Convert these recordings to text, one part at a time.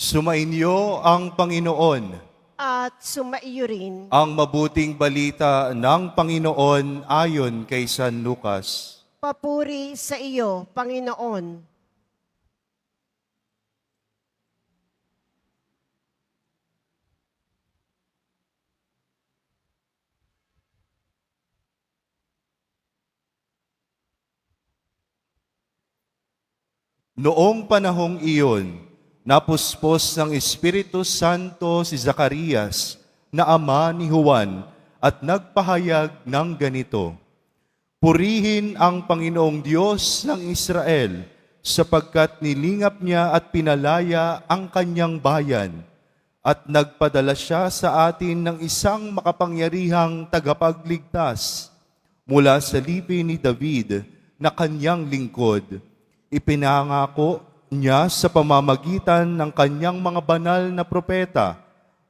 Sumainyo ang Panginoon. At sumaiyo rin. Ang mabuting balita ng Panginoon ayon kay San Lucas. Papuri sa iyo, Panginoon. Noong panahong iyon, napuspos ng Espiritu Santo si Zacarias na ama ni Juan at nagpahayag ng ganito, "Purihin ang Panginoong Diyos ng Israel sapagkat nilingap niya at pinalaya ang kanyang bayan at nagpadala siya sa atin ng isang makapangyarihang tagapagligtas mula sa lipi ni David na kanyang lingkod. Ipinangako niya sa pamamagitan ng kanyang mga banal na propeta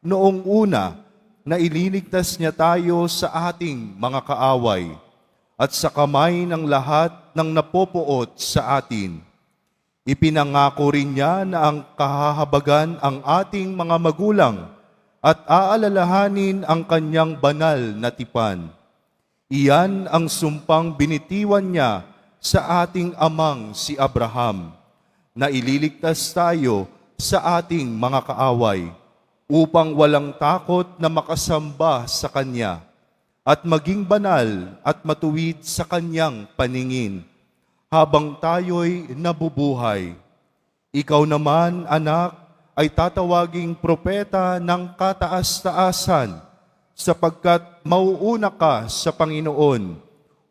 noong una na ililigtas niya tayo sa ating mga kaaway at sa kamay ng lahat ng napopoot sa atin. Ipinangako rin niya na ang kahahabagan ang ating mga magulang at aalalahanin ang kanyang banal na tipan. Iyan ang sumpang binitiwan niya sa ating amang si Abraham, na ililigtas tayo sa ating mga kaaway, upang walang takot na makasamba sa Kanya, at maging banal at matuwid sa Kanyang paningin, habang tayo'y nabubuhay. Ikaw naman, anak, ay tatawaging propeta ng kataas-taasan, sapagkat mauuna ka sa Panginoon,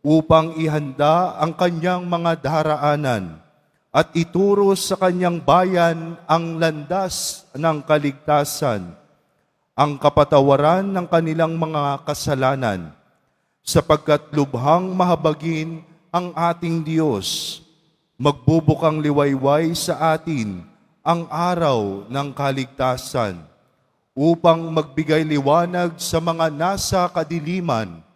upang ihanda ang kanyang mga daraanan at ituro sa kanyang bayan ang landas ng kaligtasan, ang kapatawaran ng kanilang mga kasalanan, sapagkat lubhang mahabagin ang ating Diyos, magbubukang liwayway sa atin ang araw ng kaligtasan, upang magbigay liwanag sa mga nasa kadiliman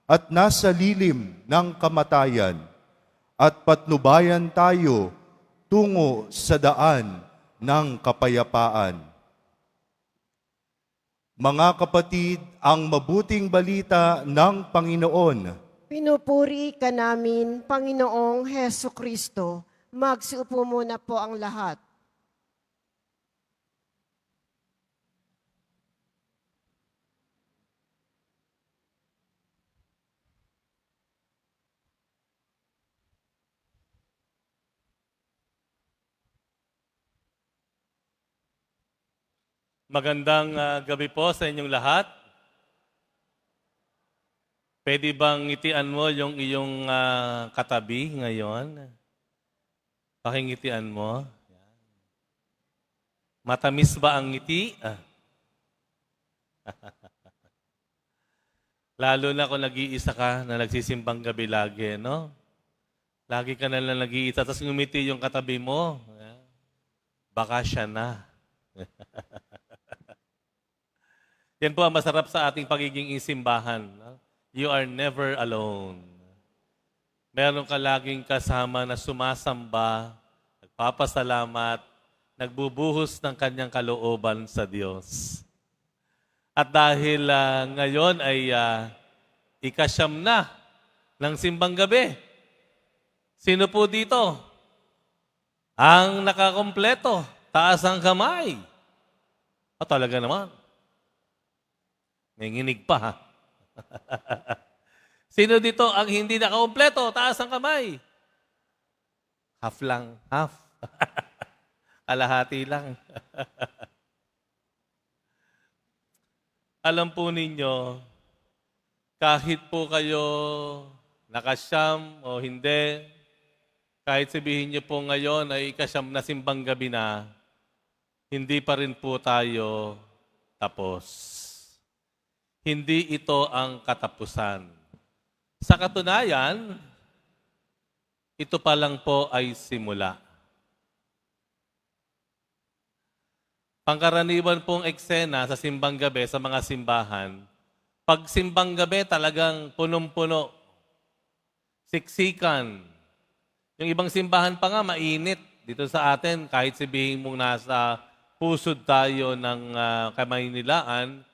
at nasa lilim ng kamatayan, at patnubayan tayo tungo sa daan ng kapayapaan. Mga kapatid, ang mabuting balita ng Panginoon. Pinupuri ka namin, Panginoong Heso Kristo. Magsiupo muna po ang lahat. Magandang gabi po sa inyong lahat. Pwede bang ngitian mo yung iyong katabi ngayon? Pakingitian mo. Matamis ba ang ngiti? Lalo na kung nag-iisa ka na nagsisimbang gabi lagi, no? Lagi ka na lang nag-iisa, tapos ngumiti yung katabi mo. Baka siya na. Yan po ang masarap sa ating pagiging isimbahan. You are never alone. Meron ka laging kasama na sumasamba, nagpapasalamat, nagbubuhos ng kanyang kalooban sa Diyos. At dahil ngayon ay ikasyam na ng simbang gabi, sino po dito ang nakakompleto? Taas ang kamay. Talaga naman. May nginig pa, ha? Sino dito ang hindi nakakompleto? Taas ang kamay. Half lang. Half. Kalahati lang. Alam po ninyo, kahit po kayo nakasyam o hindi, kahit sabihin niyo po ngayon ay ikasyam na simbang gabi na, hindi pa rin po tayo tapos. Hindi ito ang katapusan. Sa katunayan, ito pa lang po ay simula. Pangkaraniwan pong eksena sa simbang gabi, sa mga simbahan, pag simbang gabi talagang punong-puno, siksikan. Yung ibang simbahan pa nga mainit. Dito sa atin, kahit sabihin mong nasa pusod tayo ng Kamaynilaan,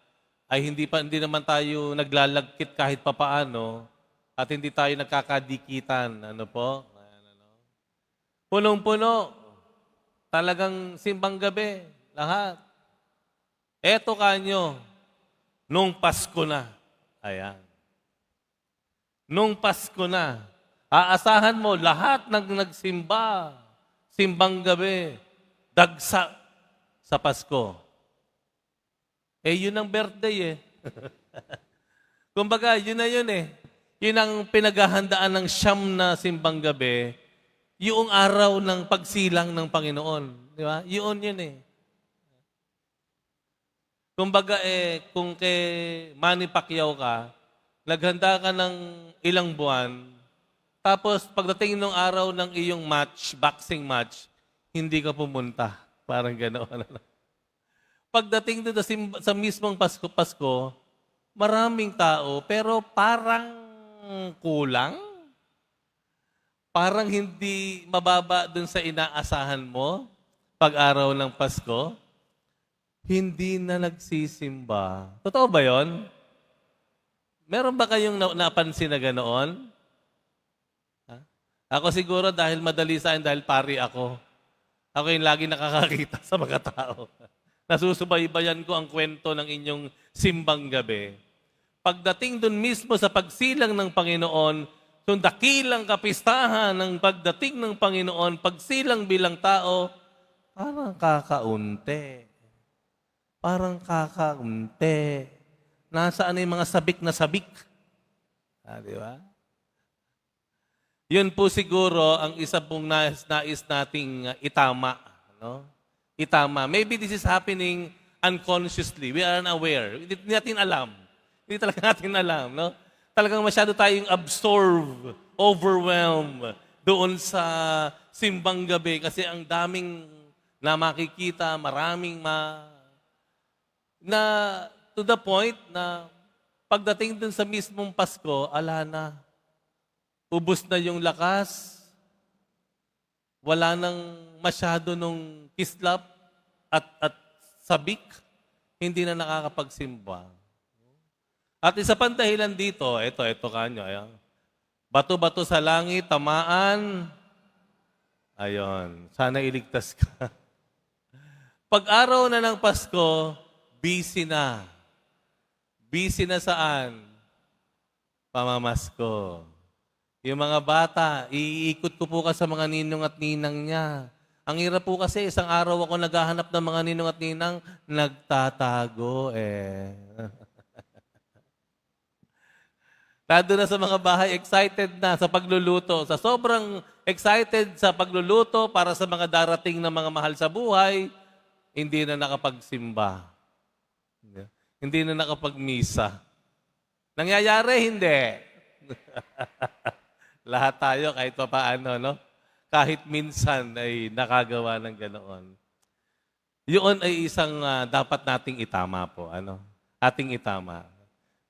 ay hindi naman tayo naglalagkit kahit papaano at hindi tayo nagkakadikitan. Ano po? Ayan, ano. Punong-puno. Talagang simbang gabi. Lahat. Eto kanyo, nung Pasko na. Ayan. Nung Pasko na. Aasahan mo, lahat ng nagsimba. Simbang gabi. Dagsa sa Pasko. Yun ang birthday eh. Kumbaga, yun na yun eh. Yun ang pinaghahandaan ng siyam na simbang gabi, yung araw ng pagsilang ng Panginoon. Di ba? Yun eh. Kumbaga kung kay Manny Pacquiao ka, naghanda ka ng ilang buwan, tapos pagdating ng araw ng iyong match, boxing match, hindi ka pumunta. Parang gano'n. Pagdating doon sa mismong Pasko, maraming tao, pero parang kulang. Parang hindi mababa doon sa inaasahan mo pag-araw ng Pasko. Hindi na nagsisimba. Totoo ba yon? Meron ba kayong napansin na ganoon? Ha? Ako siguro dahil madali sa akin, dahil pari ako. Ako yung lagi nakakakita sa mga tao. Nasusubaybayan ko ang kwento ng inyong simbang gabi. Pagdating dun mismo sa pagsilang ng Panginoon, yung dakilang kapistahan ng pagdating ng Panginoon, pagsilang bilang tao, parang kakaunti. Parang kakaunti. Nasaan yung mga sabik na sabik? Di ba? Yun po siguro ang isa pong nais nating itama. No? Itama. Maybe this is happening unconsciously. We are unaware. Hindi natin alam. Hindi talaga natin alam. No? Talagang masyado tayong absorb, overwhelmed doon sa simbang gabi kasi ang daming na makikita, maraming na to the point na pagdating dun sa mismong Pasko, ala na. Ubus na yung lakas. Wala nang masyado nung kislap at sabik. Hindi na nakakapagsimba. At isa pang dahilan dito, ito kanyo. Ayan. Bato-bato sa langit, tamaan. Ayon, sana iligtas ka. Pag-araw na ng Pasko, busy na. Busy na saan? Pamamasko. Yung mga bata, iikot ko po ka sa mga ninong at ninang niya. Ang hirap po kasi, isang araw ako naghahanap ng mga ninong at ninang, nagtatago eh. Tado na sa mga bahay, excited na sa pagluluto. Sa sobrang excited sa pagluluto para sa mga darating na mga mahal sa buhay, hindi na nakapagsimba. Hindi na nakapagmisa. Nangyayari, hindi. Lahat tayo kahit pa paano, no? Kahit minsan ay nakagawa ng ganoon. Yun ay isang dapat nating itama po. Ating itama.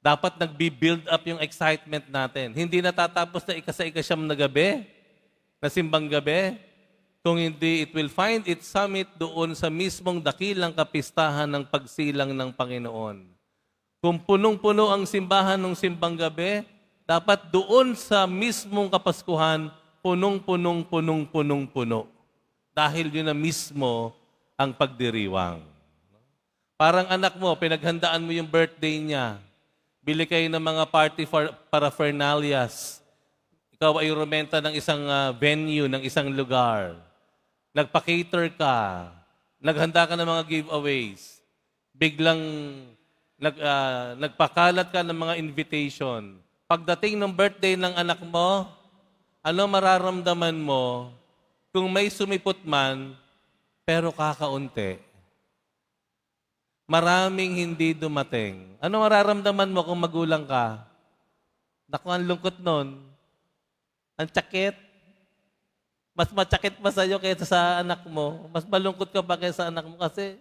Dapat nagbi-build up yung excitement natin. Hindi natatapos na ika-siyam na gabi, na simbang gabi. Kung hindi, it will find its summit doon sa mismong dakilang kapistahan ng pagsilang ng Panginoon. Kung punong-puno ang simbahan ng simbang gabi, dapat doon sa mismong Kapaskuhan, punong-puno. Dahil yun na mismo ang pagdiriwang. Parang anak mo, pinaghandaan mo yung birthday niya. Bili kayo ng mga party paraphernalias. Ikaw ay rumenta ng isang venue, ng isang lugar. Nagpa-cater ka. Naghanda ka ng mga giveaways. Biglang nagpakalat ka ng mga invitation. Pagdating ng birthday ng anak mo, ano mararamdaman mo kung may sumipot man, pero kakaunti? Maraming hindi dumating. Ano mararamdaman mo kung magulang ka? Naku, ang lungkot nun. Ang tsakit. Mas matsakit pa sa'yo kaysa sa anak mo. Mas malungkot ka pa kaysa sa anak mo kasi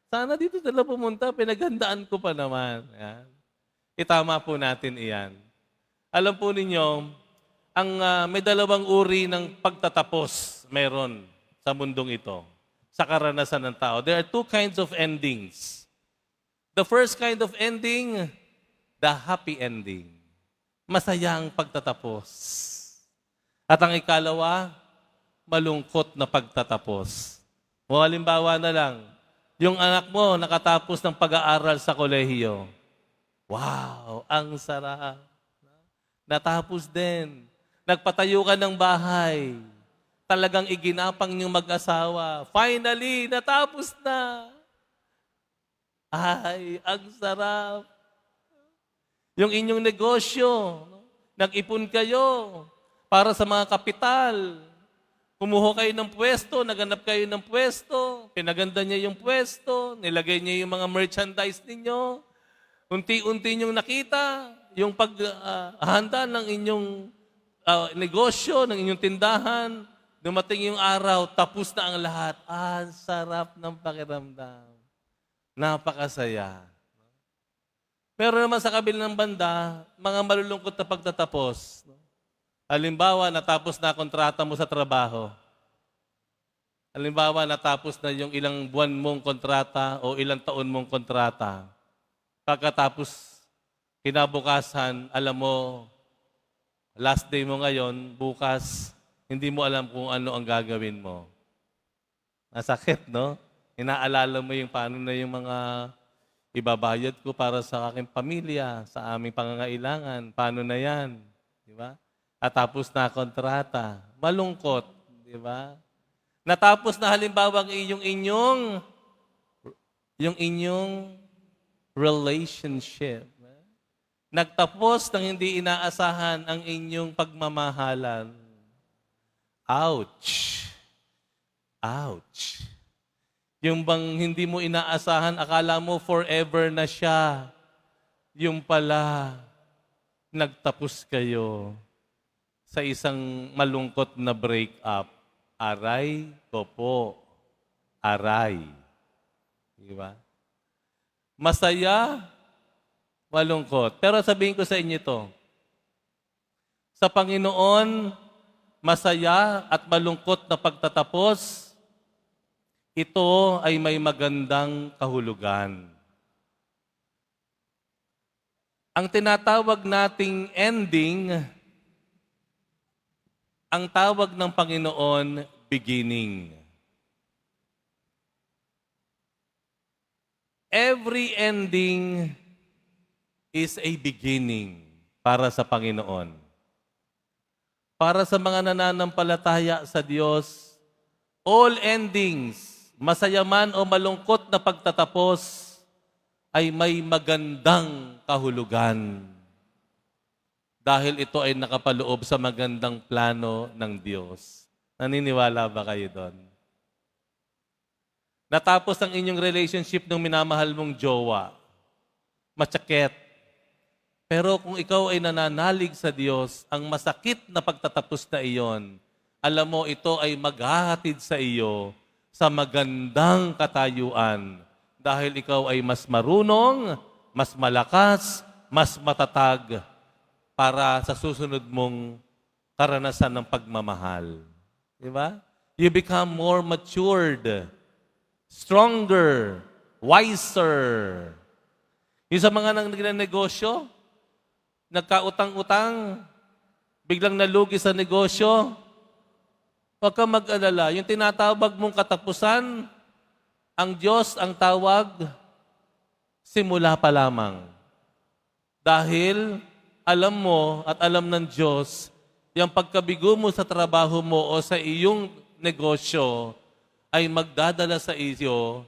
sana dito sila pumunta, pinaghandaan ko pa naman. Yan. Itama po natin iyan. Alam po ninyo, may dalawang uri ng pagtatapos meron sa mundong ito. sa karanasan ng tao. There are two kinds of endings. The first kind of ending, the happy ending. Masaya ang pagtatapos. At ang ikalawa, malungkot na pagtatapos. O halimbawa na lang, yung anak mo nakatapos ng pag-aaral sa kolehiyo. Wow, ang sarap. Natapos din. Nagpatayo ka ng bahay. Talagang iginapang niyong mag-asawa. Finally, natapos na. Ay, ang sarap. Yung inyong negosyo, nag-ipon kayo para sa mga kapital. Kumuha kayo ng pwesto, naganap kayo ng pwesto, pinaganda niya yung pwesto, nilagay niya yung mga merchandise ninyo. Unti-unti niyong nakita yung paghahanda ng inyong negosyo, ng inyong tindahan. Dumating yung araw, tapos na ang lahat. Ang sarap ng pakiramdam. Napakasaya. Pero naman sa kabilang banda, mga malulungkot na pagtatapos. Halimbawa, natapos na kontrata mo sa trabaho. Halimbawa, natapos na yung ilang buwan mong kontrata o ilang taon mong kontrata. Pagkatapos, kinabukasan, alam mo, last day mo ngayon, bukas, hindi mo alam kung ano ang gagawin mo. Masakit, no? Inaalala mo yung paano na yung mga ibabayad ko para sa aking pamilya, sa aming pangangailangan. Paano na yan? Di ba? At tapos na kontrata. Malungkot. Di ba? Natapos na halimbawa yung inyong relationship. Nagtapos ng hindi inaasahan ang inyong pagmamahalan. Ouch! Ouch! Yung bang hindi mo inaasahan, akala mo forever na siya. Yung pala, nagtapos kayo sa isang malungkot na breakup. Aray ko po. Aray. Diba? Masaya, malungkot. Pero sabihin ko sa inyo ito, sa Panginoon, masaya at malungkot na pagtatapos, ito ay may magandang kahulugan. Ang tinatawag nating ending, ang tawag ng Panginoon, beginning. Every ending is a beginning para sa Panginoon. Para sa mga nananampalataya sa Diyos, all endings, masaya man o malungkot na pagtatapos, ay may magandang kahulugan. Dahil ito ay nakapaloob sa magandang plano ng Diyos. Naniniwala ba kayo doon? Natapos ang inyong relationship ng minamahal mong jowa. Matsakit. Pero kung ikaw ay nananalig sa Diyos, ang masakit na pagtatapos na iyon, alam mo, ito ay maghahatid sa iyo sa magandang katayuan dahil ikaw ay mas marunong, mas malakas, mas matatag para sa susunod mong karanasan ng pagmamahal. Di ba? You become more matured, stronger, wiser. Yung sa mga nagnegosyo, nagkautang-utang, biglang nalugi sa negosyo, huwag kang mag-alala. Yung tinatawag mong katapusan, ang Diyos ang tawag, simula pa lamang. Dahil alam mo at alam ng Diyos, yung pagkabigo mo sa trabaho mo o sa iyong negosyo ay magdadala sa iyo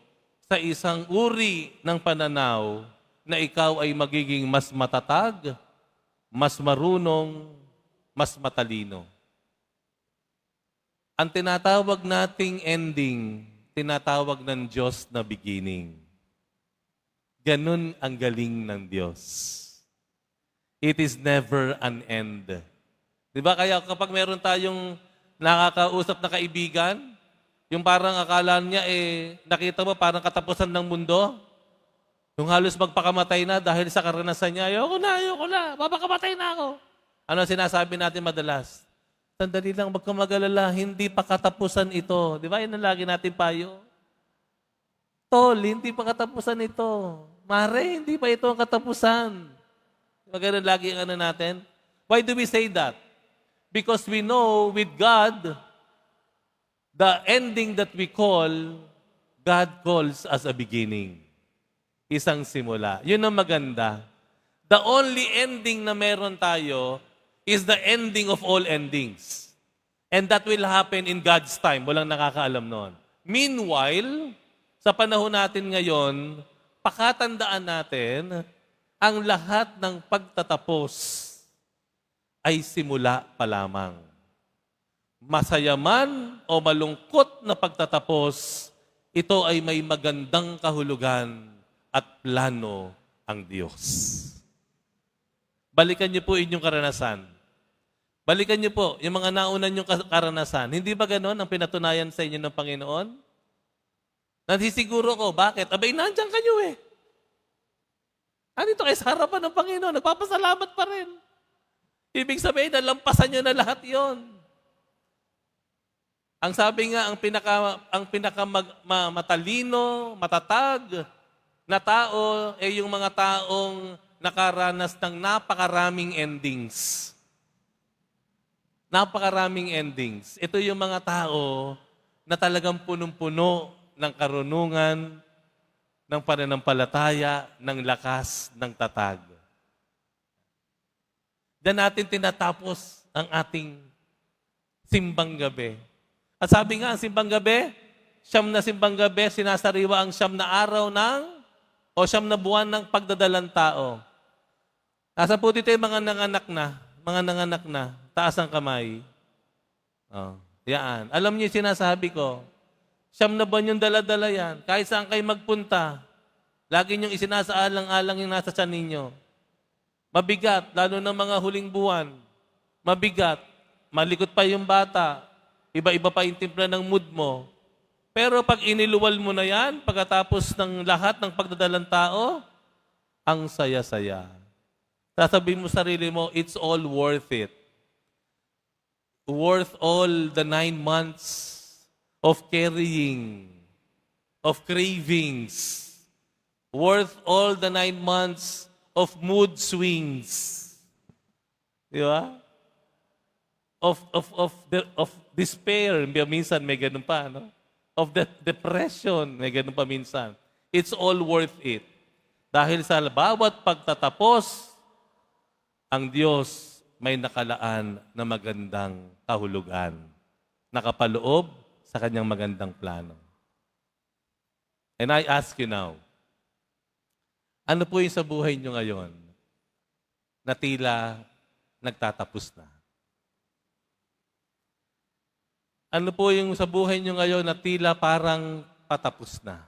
sa isang uri ng pananaw na ikaw ay magiging mas matatag, mas marunong, mas matalino. Ang tinatawag nating ending, tinatawag ng Diyos na beginning. Ganun ang galing ng Diyos. It is never an end. Di ba? Kaya kapag meron tayong nakakausap na kaibigan, yung parang akala niya, nakita mo parang katapusan ng mundo, yung halos magpakamatay na dahil sa karanasan niya, ayoko na, papakamatay na ako. Ano sinasabi natin madalas? Sandali lang, wag kang mag-alala, hindi pa katapusan ito. Di ba? Yan ang lagi natin payo. Tol, hindi pa katapusan ito. Mare, hindi pa ito ang katapusan. Maganda lagi ang ano natin. Why do we say that? Because we know with God, the ending that we call, God calls as a beginning. Isang simula. Yun ang maganda. The only ending na meron tayo is the ending of all endings. And that will happen in God's time. Walang nakakaalam noon. Meanwhile, sa panahon natin ngayon, pakatandaan natin, ang lahat ng pagtatapos ay simula pa lamang. Masaya man o malungkot na pagtatapos, ito ay may magandang kahulugan at plano ang Diyos. Balikan niyo po inyong karanasan. Balikan niyo po yung mga nauna niyong karanasan. Hindi ba ganon ang pinatunayan sa inyo ng Panginoon? Nasisiguro ko, bakit? Abay, nandiyan kayo eh. Andito kayo sa harapan ng Panginoon, nagpapasalamat pa rin. Ibig sabihin, nalampasan niyo na lahat yon. Ang sabi nga, ang pinaka matalino, matatag na tao ay yung mga taong nakaranas ng napakaraming endings. Napakaraming endings. Ito yung mga tao na talagang punong-puno ng karunungan, ng pananampalataya, ng lakas, ng tatag. Diyan natin tinatapos ang ating simbang gabi. At sabi nga, ang simbang gabi, siyam na simbang gabi, sinasariwa ang siyam na araw o siyam na buwan ng pagdadalang tao. Nasa po dito yung mga nanganak na, taas ang kamay. Oh, yan. Alam niyo yung sinasabi ko, siyam na buwan yung dala-dala yan. Kahit saan kayo magpunta, lagi niyong isinasaalang-alang yung nasa tiyan ninyo. Mabigat, lalo na mga huling buwan. Mabigat, malikot pa yung bata. Iba-iba pa yung timpla ng mood mo. Pero pag iniluwal mo na yan, pagkatapos ng lahat ng pagdadalang tao, ang saya-saya. Sasabihin mo sa sarili mo, it's all worth it. Worth all the 9 months of carrying, of cravings. Worth all the 9 months of mood swings. Di ba? Of despair. Minsan may ganun pa, no? Of the depression. May ganun pa minsan. It's all worth it. Dahil sa bawat pagtatapos, ang Diyos may nakalaan na magandang kahulugan. Nakapaloob sa kanyang magandang plano. And I ask you now, ano po yung sa buhay nyo ngayon na tila nagtatapos na? Ano po yung sa buhay nyo ngayon na tila parang patapos na?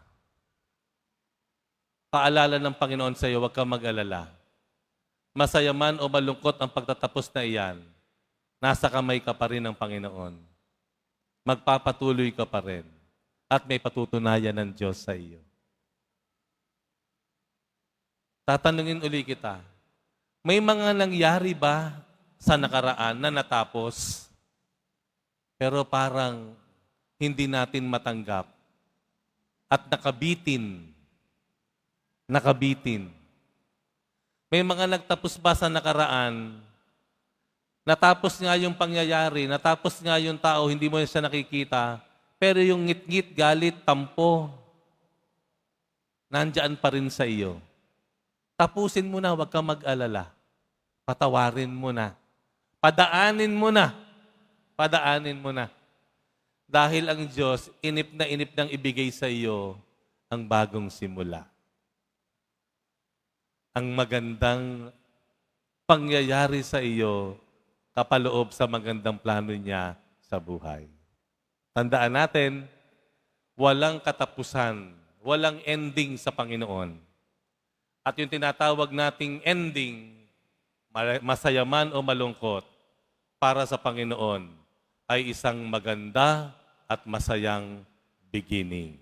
Paalala ng Panginoon sa iyo, huwag kang mag-alala. Masaya man o malungkot ang pagtatapos na iyan, nasa kamay ka pa rin ng Panginoon. Magpapatuloy ka pa rin. At may patutunayan ng Diyos sa iyo. Tatanungin uli kita, may mga nangyari ba sa nakaraan na natapos, pero parang hindi natin matanggap at nakabitin. May mga nagtapos ba sa nakaraan, natapos nga yung pangyayari, natapos nga yung tao, hindi mo siya nakikita, pero yung ngit-ngit, galit, tampo, nandyan pa rin sa iyo. Tapusin mo na, huwag kang mag-alala. Patawarin mo na. Padaanin mo na. Padaanin mo na. Dahil ang Diyos, inip nang ibigay sa iyo ang bagong simula. Ang magandang pangyayari sa iyo, kapaloob sa magandang plano niya sa buhay. Tandaan natin, walang katapusan, walang ending sa Panginoon. At yung tinatawag nating ending, masaya man o malungkot, para sa Panginoon, ay isang maganda at masayang beginning.